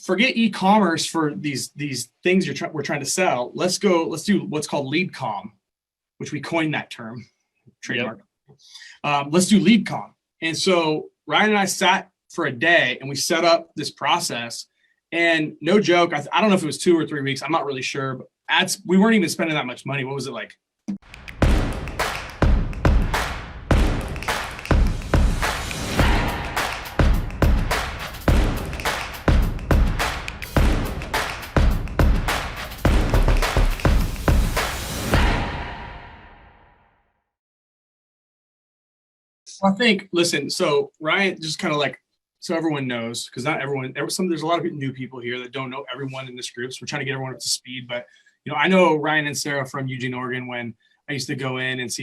forget e-commerce for these things we're trying to sell. Let's do what's called lead comm, which we coined that term, trademark. Yep. Let's do lead comm. And so Ryan and I sat for a day and we set up this process. And no joke, I don't know if it was 2 or 3 weeks. I'm not really sure, but we weren't even spending that much money. What was it like? I think, listen, so Ryan, just kind of like, so everyone knows, because not everyone, there's a lot of new people here that don't know everyone in this group. So we're trying to get everyone up to speed. But, I know Ryan and Sarah from Eugene, Oregon, when I used to go in and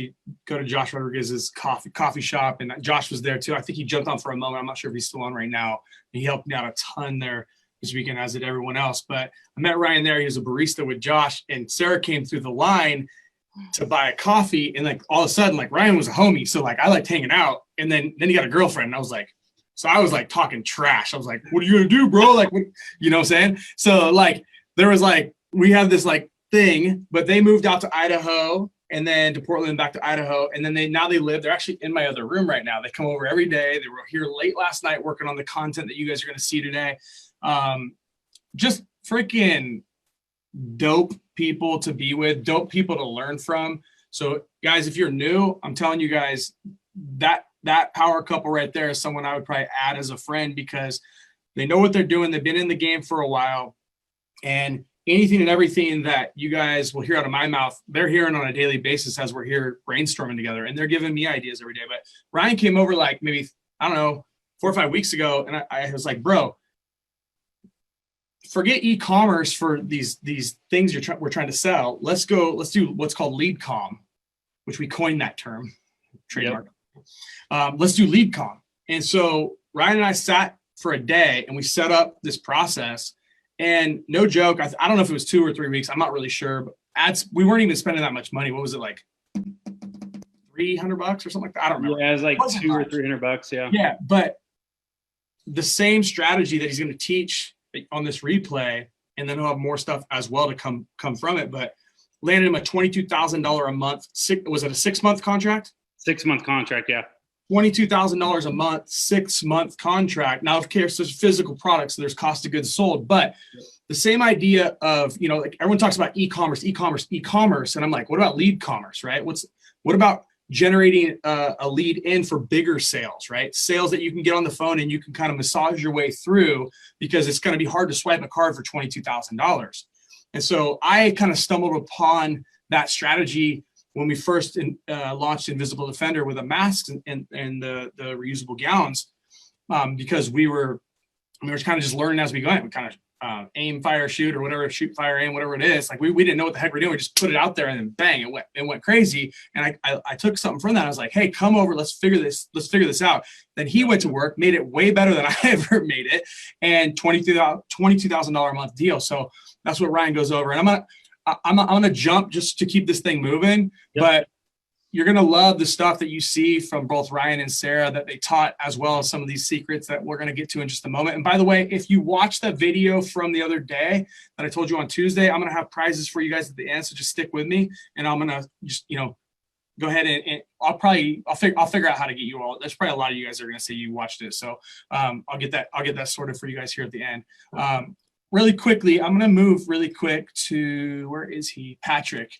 go to Josh Rodriguez's coffee shop. And Josh was there too. I think he jumped on for a moment. I'm not sure if he's still on right now. He helped me out a ton there this weekend, as did everyone else. But I met Ryan there. He was a barista with Josh, and Sarah came through the line to buy a coffee, and like all of a sudden, like Ryan was a homie, so like I liked hanging out, and then he got a girlfriend, and I was like talking trash. I was like, what are you gonna do, bro? Like, what, you know what I'm saying? So like there was like, we had this like thing, but they moved out to Idaho and then to Portland, back to Idaho, and then they're actually in my other room right now. They come over every day. They were here late last night working on the content that you guys are gonna see today. Just freaking dope people to be with, dope people to learn from. So guys, if you're new, I'm telling you guys, that power couple right there is someone I would probably add as a friend, because they know what they're doing. They've been in the game for a while, and anything and everything that you guys will hear out of my mouth, they're hearing on a daily basis as we're here brainstorming together, and they're giving me ideas every day. But Ryan came over like maybe, I don't know, 4 or 5 weeks ago, and I was like, bro, forget e-commerce for these things we're trying to sell. Let's do what's called lead comm, which we coined that term, trademark. Yep. Let's do lead comm. And so Ryan and I sat for a day and we set up this process. And no joke, I don't know if it was 2 or 3 weeks. I'm not really sure, but we weren't even spending that much money. What was it like? $300 or something like that? I don't remember. Yeah, it was like $200 or $300. Yeah. Yeah, but the same strategy that he's going to teach on this replay, and then he'll have more stuff as well to come from it. But landed him a $22,000 a month. Was it a 6-month contract? 6-month contract, yeah. $22,000 a month, 6-month contract. Now, of course, there's physical products, so there's cost of goods sold, but the same idea of, like everyone talks about e-commerce, and I'm like, what about lead commerce, right? What about generating a lead in for bigger sales, right? Sales that you can get on the phone and you can kind of massage your way through, because it's going to be hard to swipe a card for $22,000. And so I kind of stumbled upon that strategy when we first launched Invisible Defender with a mask and the reusable gowns, because we were kind of just learning as we go. We kind of aim, fire, shoot, or whatever, shoot, fire, aim, whatever it is. Like we didn't know what the heck we're doing. We just put it out there, and then bang, it went crazy. And I took something from that. I was like, hey, come over, let's figure this out. Then he went to work, made it way better than I ever made it, and $22,000 a month deal. So that's what Ryan goes over. And I'm gonna jump just to keep this thing moving, yep. But you're going to love the stuff that you see from both Ryan and Sarah that they taught, as well as some of these secrets that we're going to get to in just a moment. And by the way, if you watch that video from the other day that I told you on Tuesday, I'm going to have prizes for you guys at the end. So just stick with me, and I'm going to just, go ahead and I'll figure out how to get you all. There's probably a lot of you guys that are going to say you watched it. So I'll get that sorted for you guys here at the end. Really quickly, I'm going to move really quick to, where is he? Patrick.